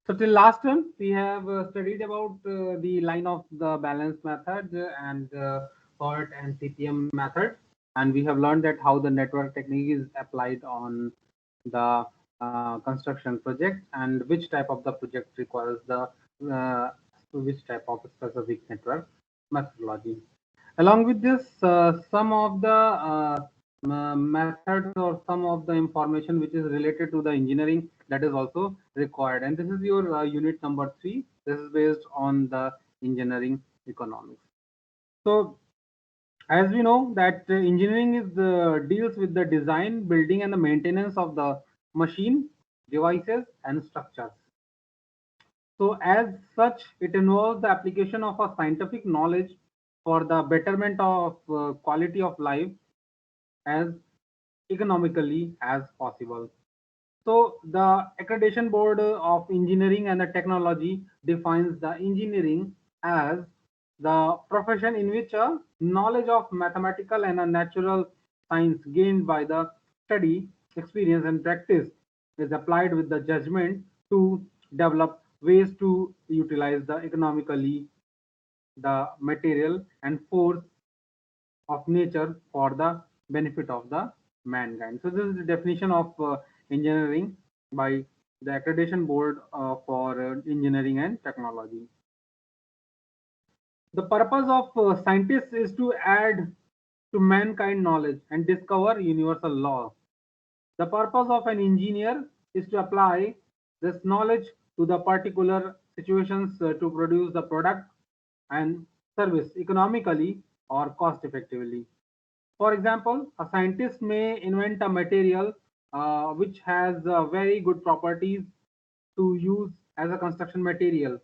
So till last term, we have studied about the line of the balance method and PERT and CPM method, and we have learned that how the network technique is applied on the construction project and which type of the project requires the uh, which type of specific network methodology. Along with this, some of the methods or some of the information which is related to the engineering that is also required. And this is your unit number 3. This is based on the engineering economics. So as we know that engineering is deals with the design, building, and the maintenance of the machine, devices, and structures. So as such, it involves the application of a scientific knowledge for the betterment of quality of life as economically as possible. So the Accreditation Board of Engineering and the Technology defines the engineering as the profession in which a knowledge of mathematical and a natural science gained by the study, experience, and practice is applied with the judgment to develop ways to utilize the economically the material and force of nature for the benefit of the mankind. So this is the definition of engineering by the Accreditation Board for Engineering and Technology. The purpose of scientists is to add to mankind knowledge and discover universal law. The purpose of an engineer is to apply this knowledge to the particular situations to produce the product and service economically or cost effectively. For example, a scientist may invent a material which has very good properties to use as a construction material,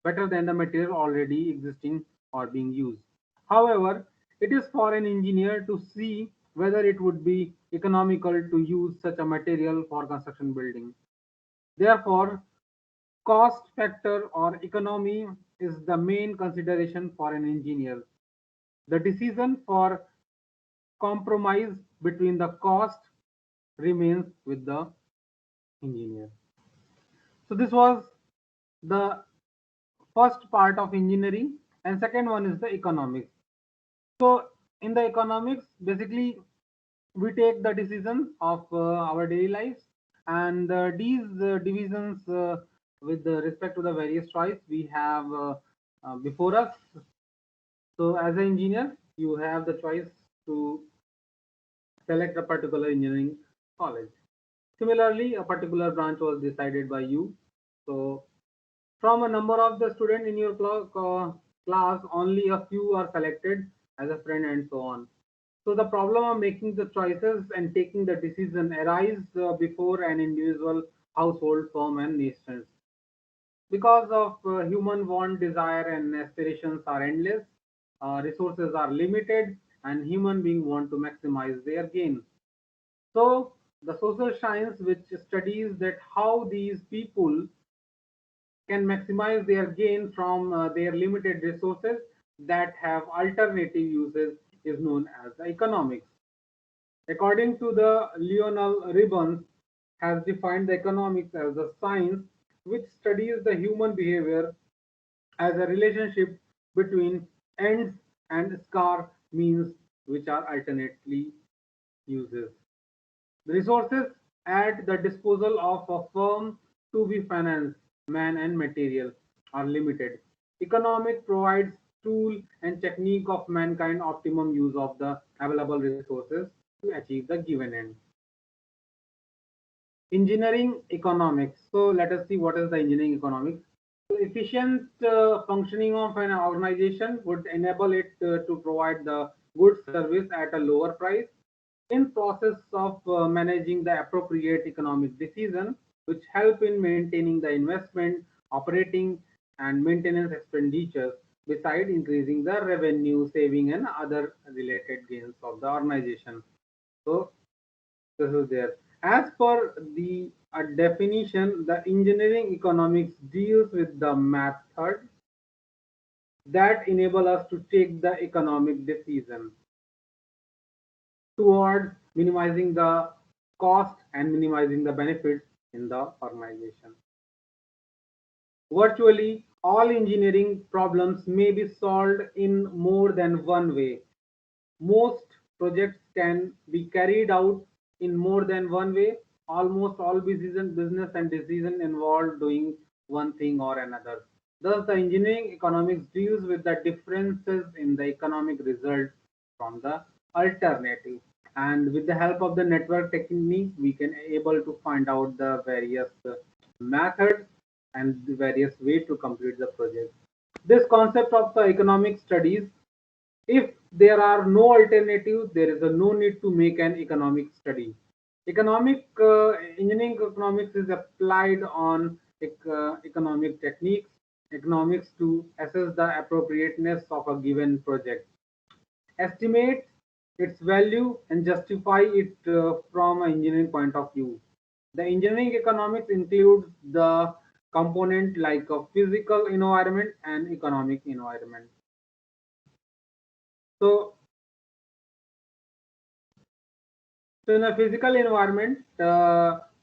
better than the material already existing or being used. However, it is for an engineer to see whether it would be economical to use such a material for construction building. Therefore, cost factor or economy is the main consideration for an engineer. The decision for compromise between the cost remains with the engineer. So this was the first part of engineering, and second one is the economics. So in the economics, basically we take the decision of our daily lives, and these divisions with respect to the various choice we have before us. So as an engineer, you have the choice to select a particular engineering college. Similarly, a particular branch was decided by you. So from a number of the student in your class, only a few are selected as a friend and so on. So the problem of making the choices and taking the decision arise before an individual household, firm, and nations. Because of human want, desire, and aspirations are endless, resources are limited, and human beings want to maximize their gain. So the social science, which studies that how these people can maximize their gain from their limited resources that have alternative uses, is known as the economics. According to the Lionel Ribbons, has defined the economics as a science which studies the human behavior as a relationship between ends and scar means which are alternately uses. The resources at the disposal of a firm to be financed, man and material, are limited. Economic provides tool and technique of mankind optimum use of the available resources to achieve the given end. Engineering economics. So let us see what is the engineering economics. So efficient functioning of an organization would enable it to provide the good service at a lower price in process of managing the appropriate economic decision which help in maintaining the investment, operating and maintenance expenditures beside increasing the revenue, saving and other related gains of the organization. So this is there. As per the definition, the engineering economics deals with the method that enable us to take the economic decision towards minimizing the cost and minimizing the benefits in the organization. Virtually all engineering problems may be solved in more than one way. Most projects can be carried out in more than one way. Almost all business and decision involve doing one thing or another. Thus, the engineering economics deals with the differences in the economic result from the alternative. And with the help of the network technique, we can able to find out the various methods and the various way to complete the project. This concept of the economic studies, if there are no alternatives, there is a no need to make an economic study. Economic engineering economics is applied on economic techniques, economics to assess the appropriateness of a given project, estimate its value, and justify it from an engineering point of view. The engineering economics includes the component like a physical environment and economic environment. So So in a physical environment,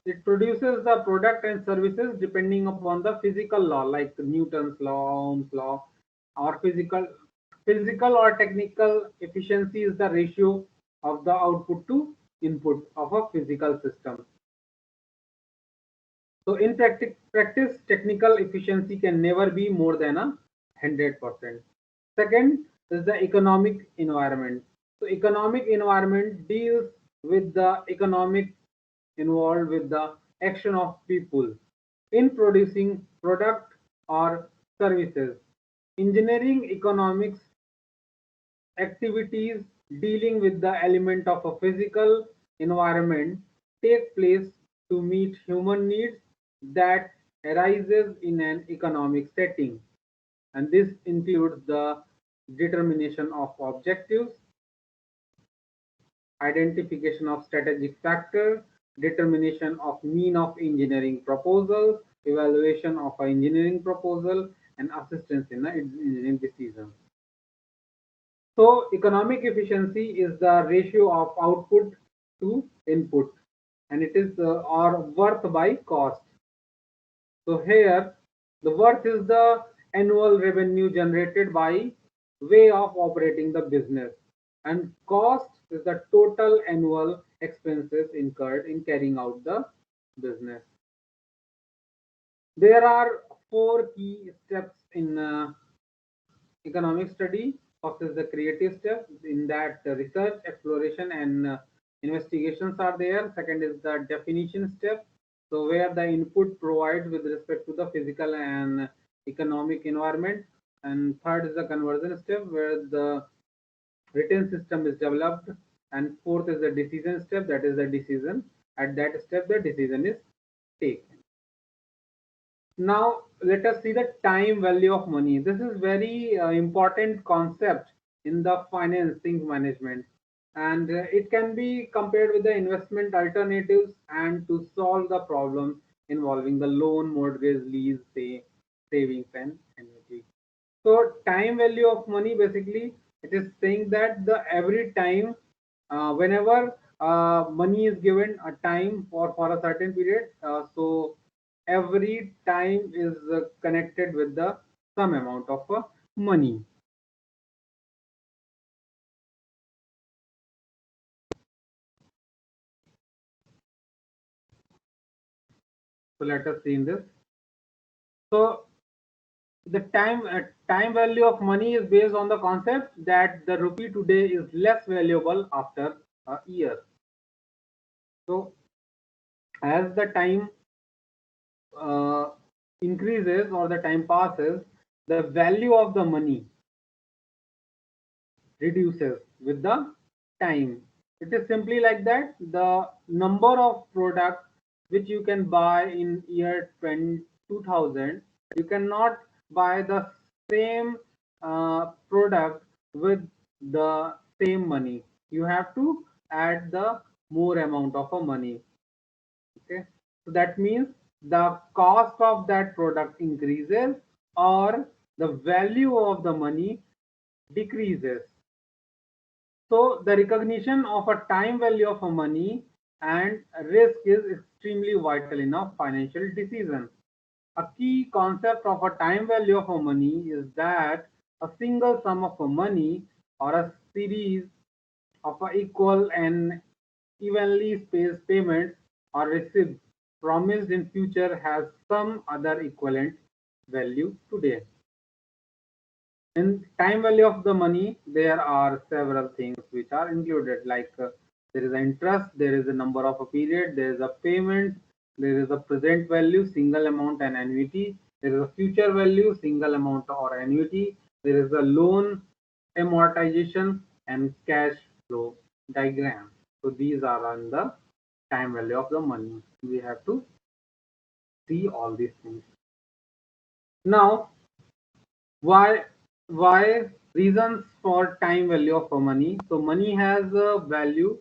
it produces the product and services depending upon the physical law, like Newton's law, Ohm's law, or physical or technical efficiency is the ratio of the output to input of a physical system. So in practice, technical efficiency can never be more than 100%. Second is the economic environment. So economic environment deals with the economic involved with the action of people in producing product or services. Engineering economics activities dealing with the element of a physical environment take place to meet human needs that arises in an economic setting, and this includes the determination of objectives, identification of strategic factors, determination of mean of engineering proposal, evaluation of an engineering proposal, and assistance in the engineering decisions. So economic efficiency is the ratio of output to input, and it is or worth by cost. So here, the worth is the annual revenue generated by way of operating the business, and cost is the total annual expenses incurred in carrying out the business. There are four key steps in economic study. First is the creative step. In that, research, exploration, and investigations are there. Second is the definition step. So where the input provides with respect to the physical and economic environment. And third is the conversion step, where the written system is developed. And fourth is the decision step. That is the decision. At that step, the decision is taken. Now let us see the time value of money. This is very important concept in the financing management, and it can be compared with the investment alternatives and to solve the problems involving the loan, mortgage, lease, savings, and annuity. So time value of money, basically it is saying that the every time whenever money is given a time for a certain period, so every time is connected with the some amount of money. So let us see in this. So the time value of money is based on the concept that the rupee today is less valuable after a year. So as the time uh, increases or the time passes, the value of the money reduces with the time. It is simply like that. The number of products which you can buy in year 2000, you cannot buy the same product with the same money. You have to add the more amount of a money. Okay, so that means the cost of that product increases or the value of the money decreases. So the recognition of a time value of a money and risk is extremely vital in a financial decision. A key concept of a time value of a money is that a single sum of a money or a series of a equal and evenly spaced payments or receipts promised in future has some other equivalent value today. In time value of the money, there are several things which are included, like there is an interest, there is a number of a period, there is a payment, there is a present value, single amount and annuity, there is a future value, single amount or annuity, there is a loan amortization and cash flow diagram. So these are on the time value of the money. We have to see all these things. Now, why why reasons for time value of money? So money has a value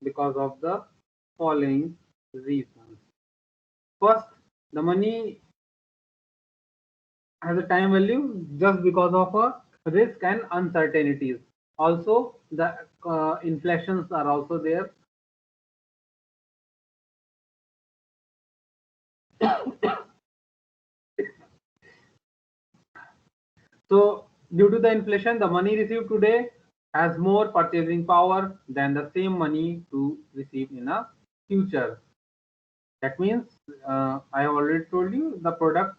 because of the following reasons. First, the money has a time value just because of a risk and uncertainties. Also, the inflations are also there. So due to the inflation, the money received today has more purchasing power than the same money to receive in a future. That means I have already told you the product.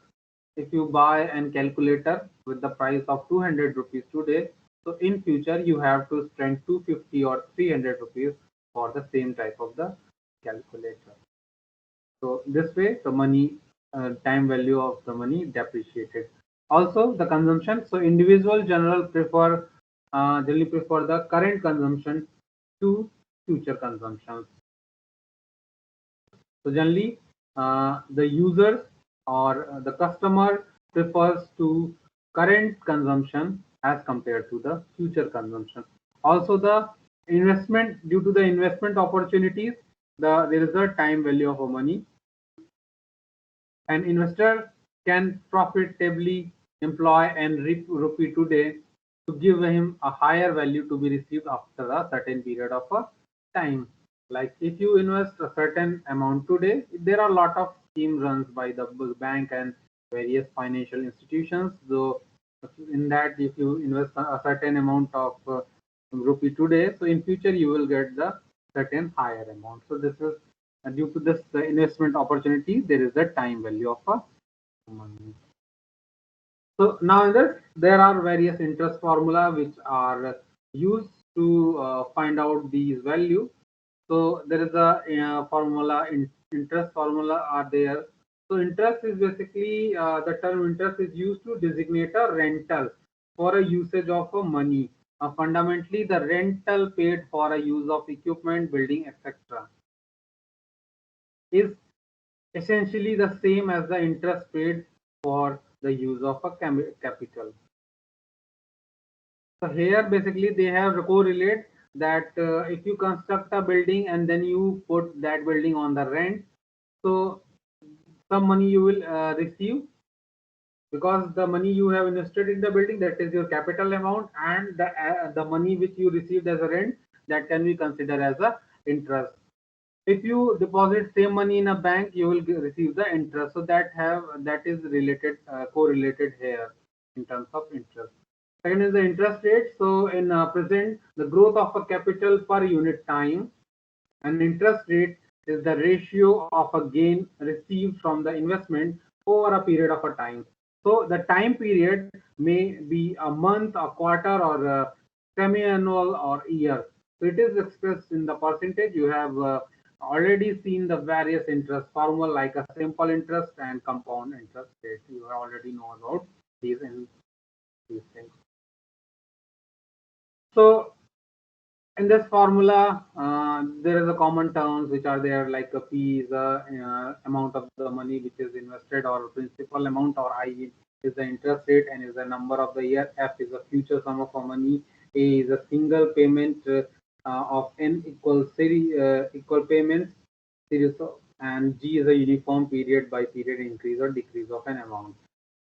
If you buy an calculator with the price of 200 rupees today, so in future you have to spend 250 or 300 rupees for the same type of the calculator. So this way the money time value of the money depreciated. Also the consumption. So individual generally prefer the current consumption to future consumption. So generally, the users or the customer prefers to current consumption as compared to the future consumption. Also, the investment due to the investment opportunities, there is a time value of money. An investor can profitably employ and rupee today to give him a higher value to be received after a certain period of a time. Like if you invest a certain amount today, there are a lot of scheme runs by the bank and various financial institutions. So in that, if you invest a certain amount of rupee today, so in future you will get the certain higher amount. So this is due to this investment opportunity, there is a time value of money. So now in this, there are various interest formula which are used to find out these values. So there is a formula, interest formula are there. So interest is basically the term interest is used to designate a rental for a usage of a money. Fundamentally, the rental paid for a use of equipment, building, etc. is essentially the same as the interest paid for the use of a capital. So here basically they have correlate that if you construct a building and then you put that building on the rent, so some money you will receive because the money you have invested in the building, that is your capital amount, and the money which you received as a rent, that can be considered as a interest. If you deposit same money in a bank, you will receive the interest. So that is related correlated here in terms of interest. Second is the interest rate. So in present, the growth of a capital per unit time, and interest rate is the ratio of a gain received from the investment over a period of a time. So the time period may be a month, a quarter, or a semi-annual or year. So it is expressed in the percentage. You have already seen the various interest formula like a simple interest and compound interest rate. You already know about these things. So in this formula, there is a common terms which are there like a P is the amount of the money which is invested, or principal amount, or I is the interest rate, and is the number of the year. F is the future sum of money. A is a single payment of n equal series equal payments series, and G is a uniform period by period increase or decrease of an amount.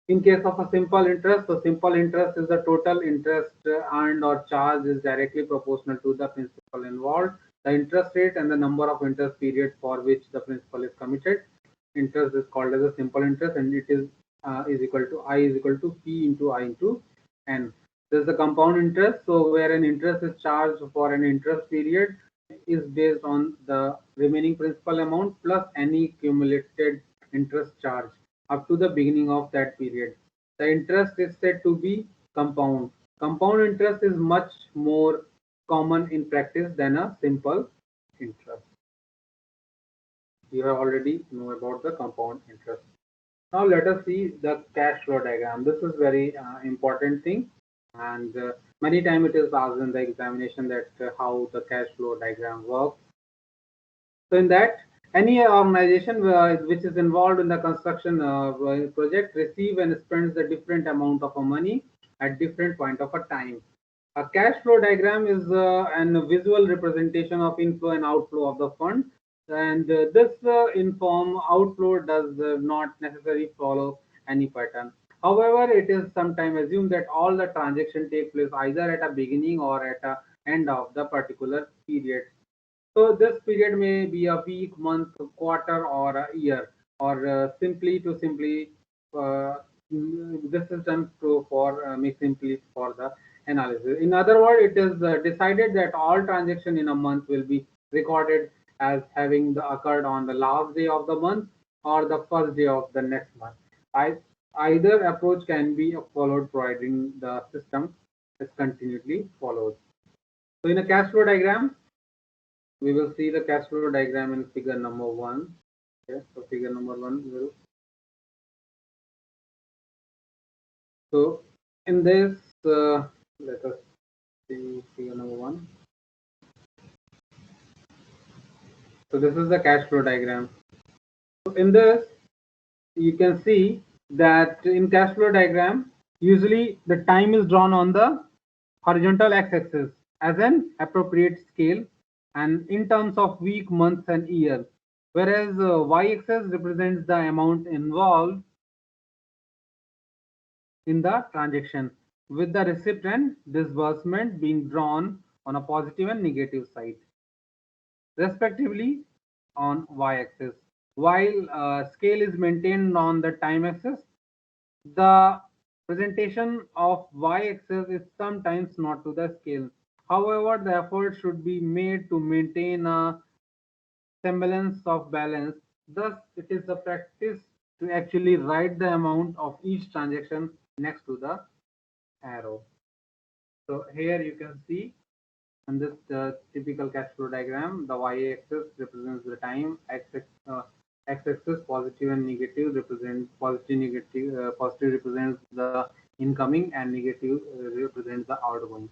In case of a simple interest, so simple interest is the total interest earned or charged is directly proportional to the principal involved, the interest rate, and the number of interest periods for which the principal is committed. interest is called as a simple interest, and it is equal to I is equal to P into I into N. This is the compound interest. So where an interest is charged for an interest period is based on the remaining principal amount plus any cumulated interest charge up to the beginning of that period. The interest is said to be compound. Compound interest is much more common in practice than a simple interest. You have already know about the compound interest. Now let us see the cash flow diagram. This is very important thing, and many times it is asked in the examination that how the cash flow diagram works. So in that, any organization which is involved in the construction project receive and spends the different amount of money at different point of a time. A cash flow diagram is an visual representation of inflow and outflow of the fund, and this inform outflow does not necessarily follow any pattern. However, it is sometimes assumed that all the transactions take place either at a beginning or at a end of the particular period. So this period may be a week, month, quarter, or a year, or simply this is done for make simply for the analysis. In other words, it is decided that all transaction in a month will be recorded as having occurred on the last day of the month or the first day of the next month. Either approach can be followed, providing the system is continually followed. So in a cash flow diagram, we will see the cash flow diagram in figure number 1. Okay, so figure number 1 will. So in this, let us see figure number 1. So this is the cash flow diagram. So in this, you can see that in cash flow diagram, usually the time is drawn on the horizontal x-axis as an appropriate scale, and in terms of week, months, and year, whereas y-axis represents the amount involved in the transaction, with the receipt and disbursement being drawn on a positive and negative side, respectively, on y-axis. While scale is maintained on the time axis, the presentation of y-axis is sometimes not to the scale. However, the effort should be made to maintain a semblance of balance. Thus, it is the practice to actually write the amount of each transaction next to the arrow. So here you can see in this typical cash flow diagram, the y-axis represents the time, x-axis positive and negative represents positive, negative, positive represents the incoming, and negative represents the outgoing.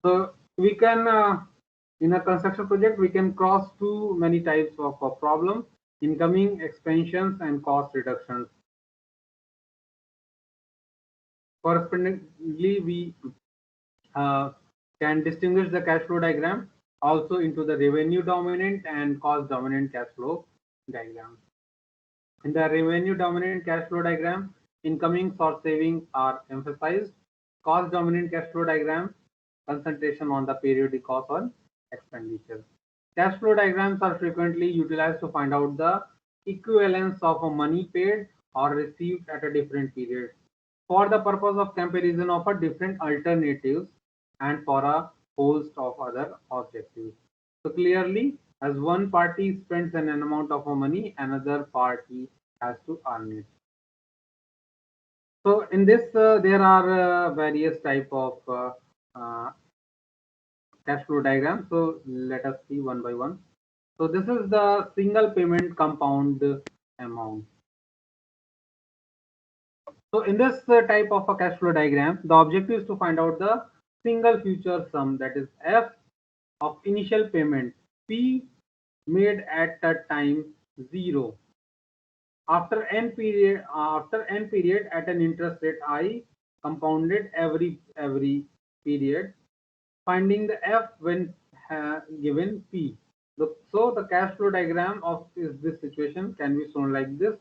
So we can, in a construction project, we can cross too many types of problems: incoming, expansions, and cost reductions. Correspondingly, we can distinguish the cash flow diagram also into the revenue dominant and cost dominant cash flow diagram. In the revenue dominant cash flow diagram, incomings or savings are emphasized. Cost dominant cash flow diagram, concentration on the periodic cost or expenditure. Cash flow diagrams are frequently utilized to find out the equivalence of a money paid or received at a different period for the purpose of comparison of a different alternatives and for a host of other objectives. So clearly, as one party spends an amount of money, another party has to earn it. So in this, there are various type of cash flow diagram. So let us see one by one. So this is the single payment compound amount. So in this type of a cash flow diagram, the objective is to find out the single future sum, that is F of initial payment P made at the time 0 after n period at an interest rate I compounded every period, finding the F when given P. So the cash flow diagram of this situation can be shown like this.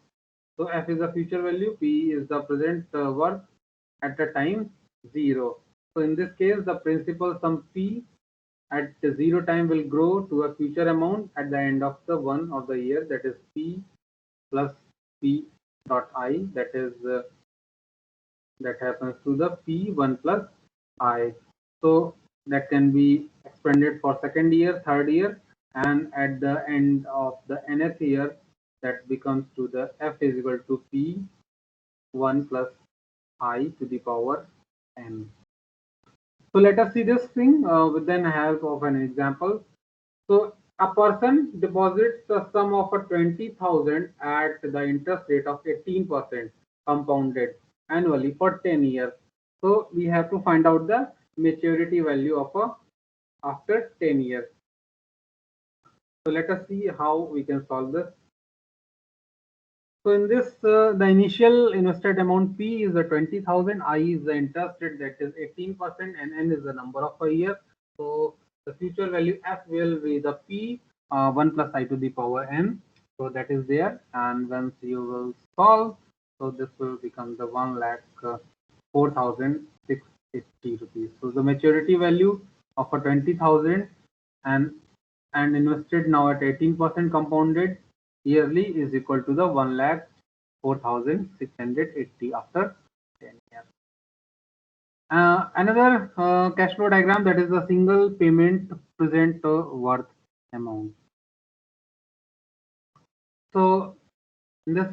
So F is the future value, P is the present worth at the time 0. So in this case, the principal sum P at the 0 time will grow to a future amount at the end of the 1 of the year, that is P plus P dot I, that is that happens to the P1 plus I. So that can be expanded for second year, third year, and at the end of the nth year, that becomes to the F is equal to P1 plus I to the power n. So let us see this thing with the help of an example. So a person deposits the sum of a 20,000 at the interest rate of 18% compounded annually for 10 years. So we have to find out the maturity value of a after 10 years. So let us see how we can solve this. So in this, the initial invested amount P is the 20,000, I is the interest rate, that is 18%, and N is the number of a year. So the future value F will be the P 1 plus I to the power N. So that is there, and once you will solve, so this will become the 1 lakh 4,680 rupees. So the maturity value of a 20,000 and invested now at 18% compounded yearly is equal to the 1 lakh 4,680 after 10 years. Another cash flow diagram, that is the single payment present worth amount. So this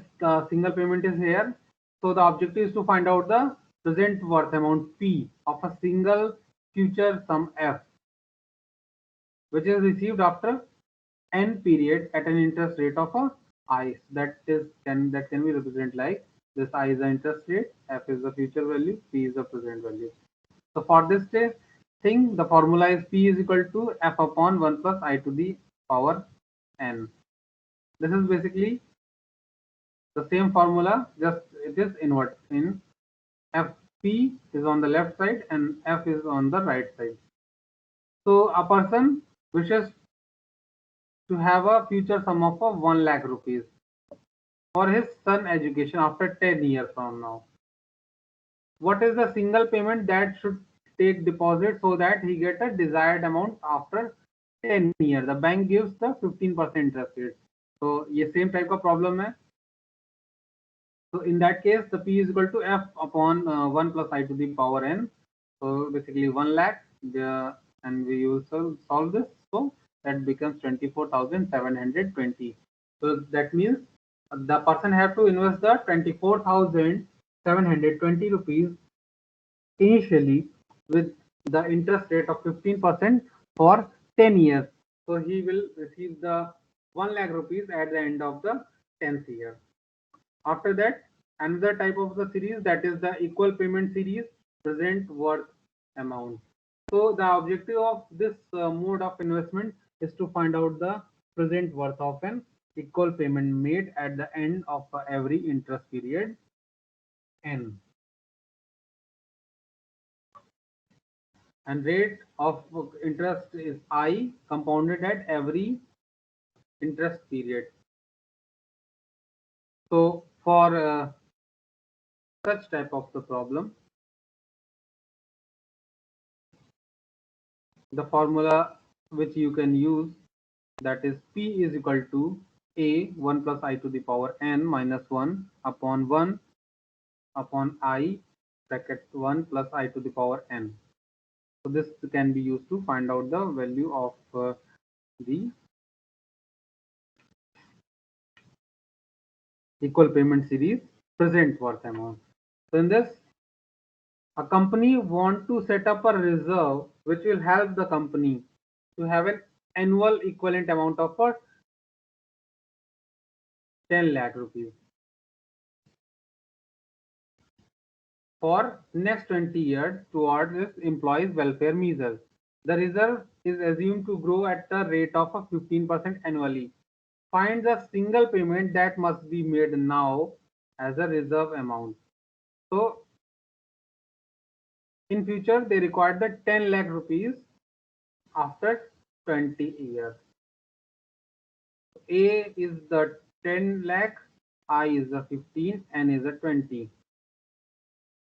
single payment is here. So the objective is to find out the present worth amount P of a single future sum F, which is received after n period at an interest rate of a I. That can be represented like this: I is the interest rate, F is the future value, P is the present value. So for this thing, the formula is P is equal to F upon 1 plus I to the power n. This is basically the same formula, just it is inverted. In FP is on the left side and F is on the right side. So a person wishes to have a future sum of 1 lakh rupees for his son education after 10 years from now. What is the single payment that should take deposit so that he get a desired amount after 10 years? The bank gives the 15% interest rate. So ये same type of problem है. So in that case, the P is equal to F upon 1 plus I to the power n. So basically 1 lakh, and we will solve this. So that becomes 24,720. So that means the person have to invest the 24,720 rupees initially with the interest rate of 15% for 10 years. So he will receive the 1 lakh rupees at the end of the 10th year. After that, another type of the series, that is the equal payment series, present worth amount. So the objective of this mode of investment is to find out the present worth of an equal payment made at the end of every interest period n. And rate of interest is I, compounded at every interest period. So for such type of the problem, the formula which you can use, that is P is equal to A 1 plus I to the power n minus 1 upon I bracket 1 plus I to the power n. So this can be used to find out the value of the equal payment series present worth amount. So in this, a company want to set up a reserve which will help the company to have an annual equivalent amount of 10 lakh rupees for next 20 years towards its employees' welfare measures. The reserve is assumed to grow at the rate of 15% annually. Find the single payment that must be made now as a reserve amount. So in future they require the 10 lakh rupees after 20 years. A is the 10 lakh, I is the 15, N is the 20.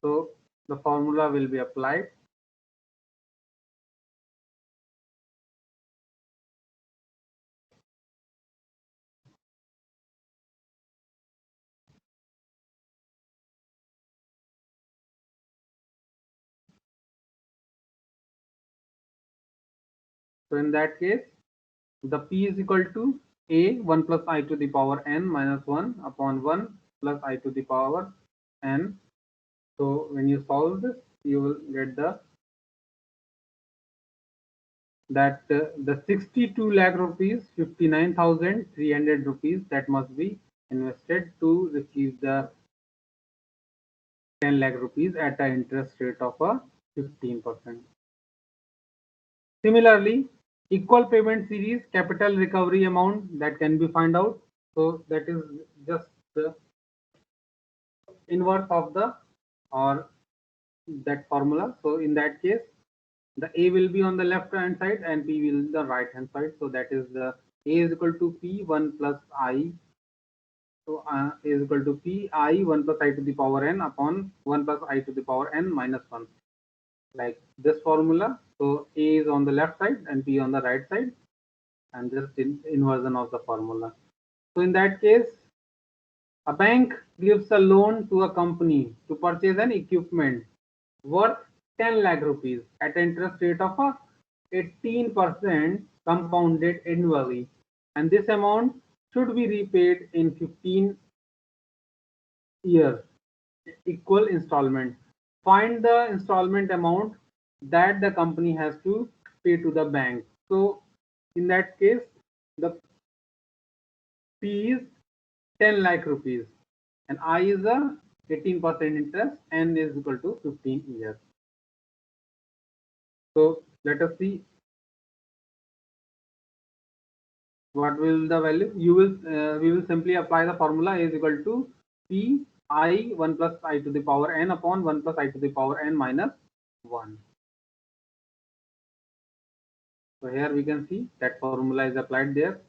So the formula will be applied. So in that case, the P is equal to A 1 plus I to the power n minus 1 upon 1 plus I to the power n. So when you solve this, you will get the 62 lakh rupees, 59,300 rupees that must be invested to receive the 10 lakh rupees at an interest rate of a 15%. Similarly, equal payment series capital recovery amount that can be find out. So that is just the inverse of the or that formula. So in that case, the A will be on the left hand side and P will be the right hand side. So that is the A is equal to P 1 plus I. So A is equal to P I 1 plus I to the power n upon 1 plus I to the power n minus 1. Like this formula. So A is on the left side and P on the right side, and just inversion of the formula. So in that case, a bank gives a loan to a company to purchase an equipment worth 10 lakh rupees at an interest rate of 18% compounded annually, and this amount should be repaid in 15 years equal installment. Find the installment amount that the company has to pay to the bank. So in that case, the P is 10 lakh rupees and I is a 18% interest and is equal to 15 years. So let us see what will the value. We will simply apply the formula A is equal to P I 1 plus I to the power n upon 1 plus I to the power n minus 1. So here we can see that formula is applied there,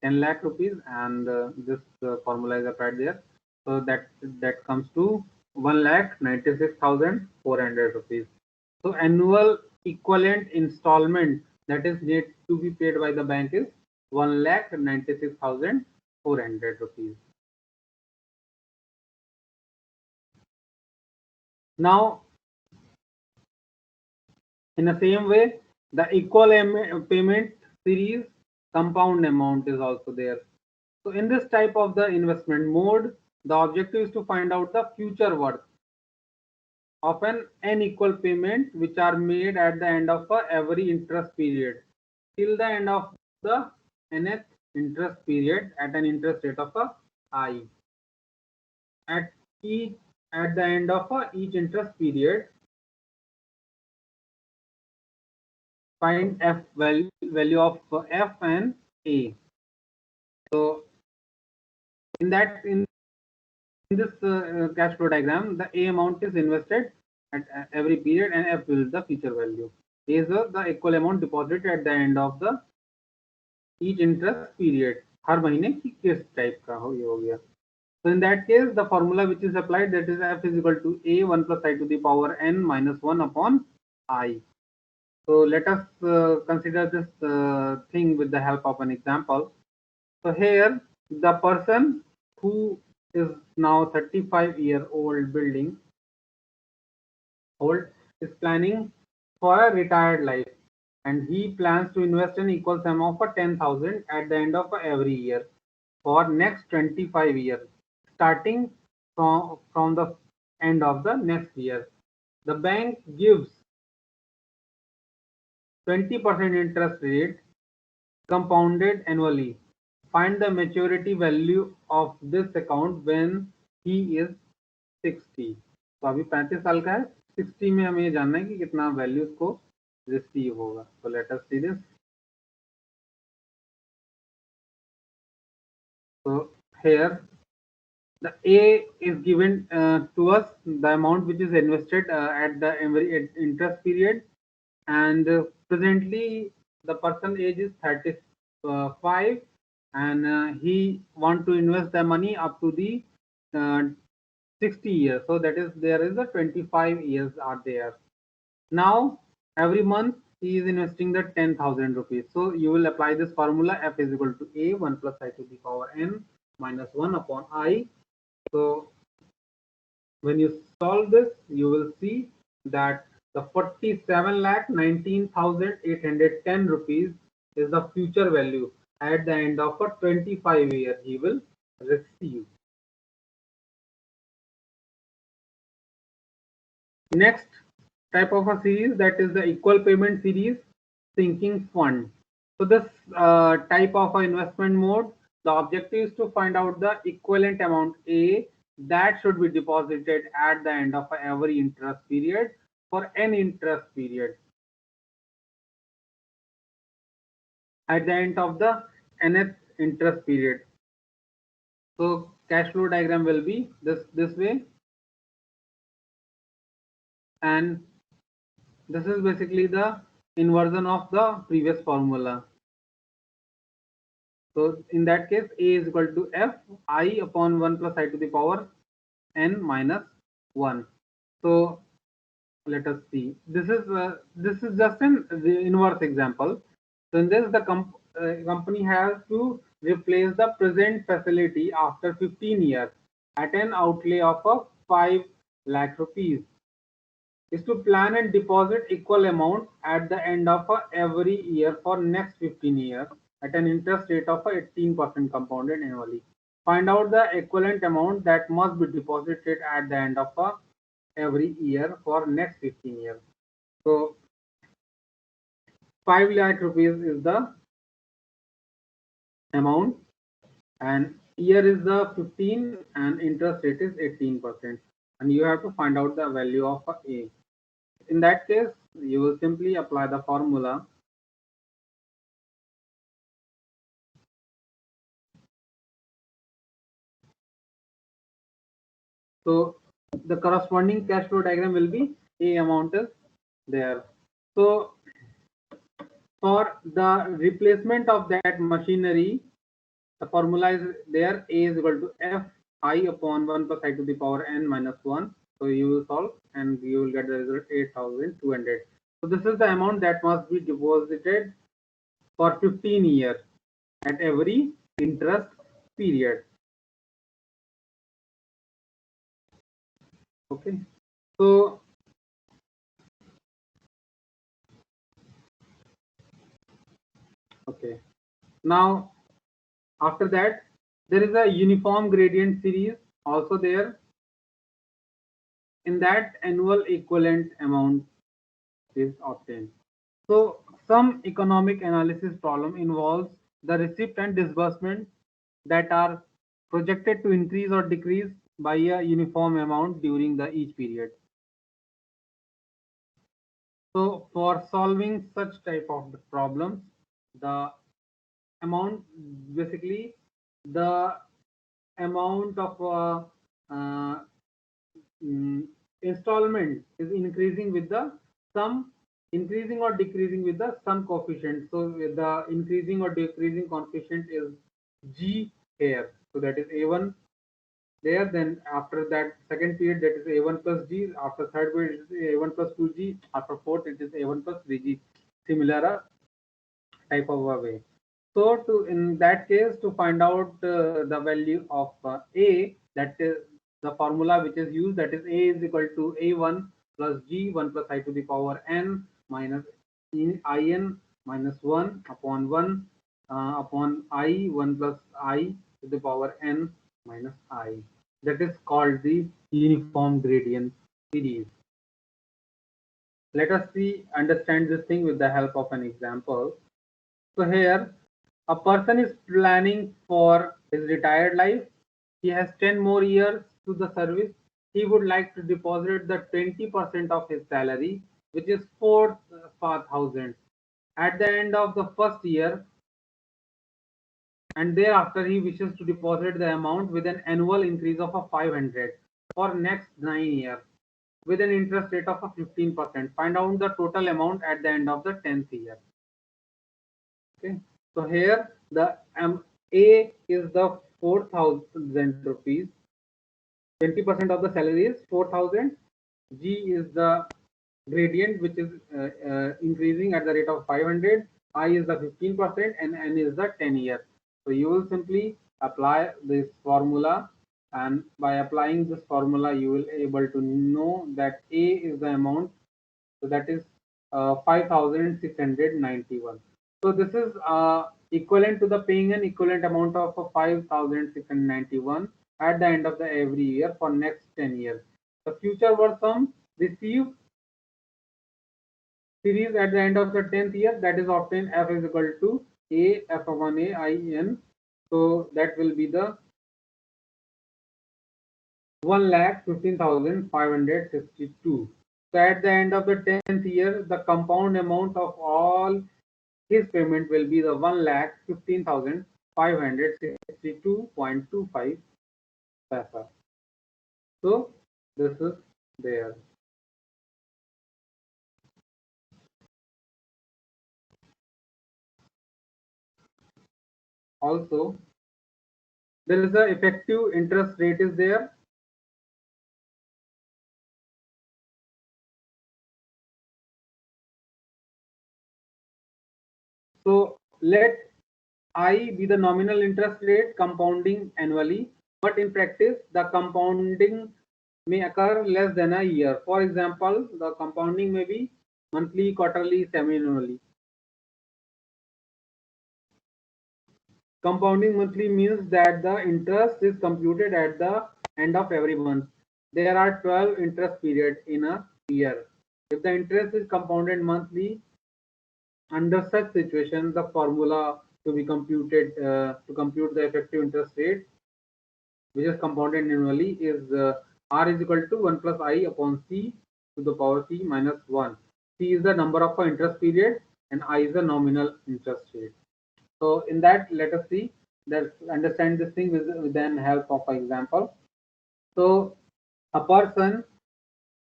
10 lakh rupees, and this formula is applied there. So that comes to 1,96,400 rupees. So annual equivalent installment that is need to be paid by the bank is 1,96,400 rupees. Now, in the same way, the equal payment series compound amount is also there. So in this type of the investment mode, the objective is to find out the future worth of an equal payment which are made at the end of every interest period till the end of the nth interest period at an interest rate of I. At at the end of each interest period, find value of F and A. So in this cash flow diagram, the A amount is invested at every period and F will the future value. A is the equal amount deposited at the end of the each interest period. हर महीने की किस type का हो ये हो गया. So in that case, the formula which is applied, that is F is equal to A 1 plus I to the power n minus 1 upon I. So let us consider this thing with the help of an example. So here the person who is now 35-year-old building old is planning for a retired life, and he plans to invest an equal sum of 10,000 at the end of every year for next 25 years, starting from the end of the next year. The bank gives 20% interest rate compounded annually. Find the maturity value of this account when he is 60. तो अभी 35 साल का है, 60 में हमें ये जानना है कि कितना वैल्यू उसको रिसीव होगा. So let us see this. So here the A is given to us, the amount which is invested at the every interest period, and presently the person age is 35 and he want to invest the money up to the uh, 60 years. So that is there is a 25 years are there. Now every month he is investing the 10,000 rupees. So you will apply this formula F is equal to A 1 plus I to the power n minus 1 upon I. So when you solve this, you will see that The 47,19,810 rupees is the future value at the end of a 25 year he will receive. Next type of a series, that is the equal payment series sinking fund. So this type of investment mode, the objective is to find out the equivalent amount A that should be deposited at the end of every interest period for an interest period. At the end of the nth interest period. So cash flow diagram will be this way, and this is basically the inversion of the previous formula. So in that case, A is equal to F I upon 1 plus I to the power n minus 1. So let us see. This is just an inverse example. So in this, the company has to replace the present facility after 15 years at an outlay of 5 lakh rupees. Is to plan and deposit equal amount at the end of every year for next 15 years at an interest rate of 18% compounded annually. Find out the equivalent amount that must be deposited at the end of every year for next 15 years. So 5 lakh rupees is the amount, and year is the 15 and interest rate is 18%, and you have to find out the value of A. In that case, you will simply apply the formula. So the corresponding cash flow diagram will be A amount is there. So for the replacement of that machinery, the formula is there. A is equal to F I upon 1 plus I to the power n minus 1. So you will solve and you will get the result 8,200. So this is the amount that must be deposited for 15 years at every interest period. Okay. So okay. Now after that, there is a uniform gradient series also there. In that, annual equivalent amount is obtained. So some economic analysis problem involves the receipt and disbursement that are projected to increase or decrease by a uniform amount during the each period. So for solving such type of problems, the amount, basically the amount of installment is increasing with the sum, increasing or decreasing with the sum coefficient. So with the increasing or decreasing coefficient is G here. So that is A1 there. Then after that second period, that is A1 plus G. After third period, it is A1 plus 2G. After fourth, it is A1 plus 3G. Similar type of a way. So to in that case, to find out the value of A, that is the formula which is used, that is A is equal to A1 plus G 1 plus I to the power n minus in 1 upon 1 upon I 1 plus I to the power n minus I. That is called the uniform gradient series. Let us see understand this thing with the help of an example. So here, a person is planning for his retired life. He has 10 more years to the service. He would like to deposit the 20% of his salary, which is 4,000 at the end of the first year, and thereafter he wishes to deposit the amount with an annual increase of 500 for next 9 years with an interest rate of 15%. Find out the total amount at the end of the 10th year. Okay, so here the A is the 4,000 rupees. 20% of the salary is 4,000. G is the gradient which is increasing at the rate of 500. I is the 15% and N is the 10 year. So you will simply apply this formula, and by applying this formula you will able to know that A is the amount, So that is 5,691. So this is equivalent to the paying an equivalent amount of 5,691 at the end of the every year for next 10 years. The future worth sum received series at the end of the 10th year, that is often f is equal to a f1a I n. So that will be the 1,15,562. So at the end of the 10th year, the compound amount of all his payment will be the 1,15,562.25 paisa. So this is there. Also, there is a effective interest rate is there. So let I be the nominal interest rate compounding annually, but in practice, the compounding may occur less than a year. For example, the compounding may be monthly, quarterly, semi-annually. Compounding monthly means that the interest is computed at the end of every month. There are 12 interest periods in a year. If the interest is compounded monthly, under such situation, the formula to be computed to compute the effective interest rate, which is compounded annually, is R is equal to 1 plus I upon C to the power C minus 1. C is the number of interest period and I is the nominal interest rate. So in that, let us see, let's understand this thing with the help of an example. So a person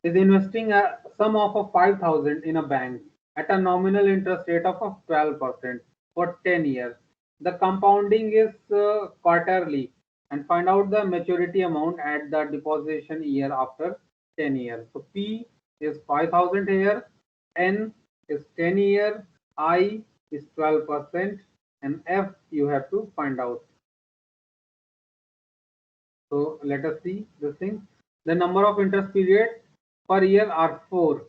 is investing a sum of 5,000 in a bank at a nominal interest rate of 12% for 10 years. The compounding is quarterly, and find out the maturity amount at the deposition year after 10 years. So P is 5,000 here, N is 10 year, I is 12%, and F you have to find out. So let us see this thing. The number of interest periods per year are 4.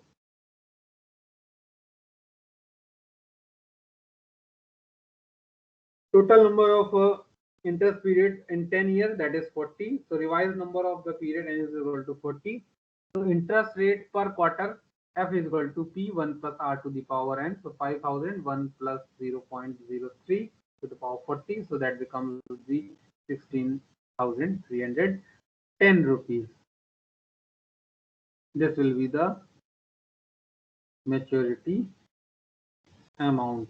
Total number of interest period in 10 years, that is 40. So revised number of the period n is equal to 40. So interest rate per quarter f is equal to p1 plus r to the power n. So 5,001 plus 0.03 to the power 40. So that becomes the 16,310 rupees. This will be the maturity amount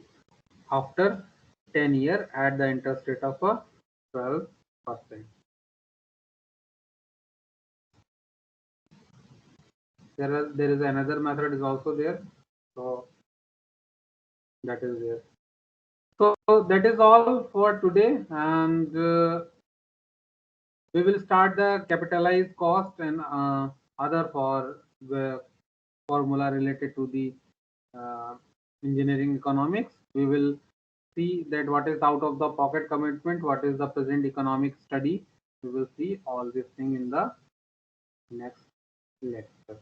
after 10 year at the interest rate of 12%. There is another method is also there. So that is there. So that is all for today, and we will start the capitalized cost and other for the formula related to the uh, engineering economics. We will see that what is out of the pocket commitment, what is the present economic study. We will see all this thing in the next lecture.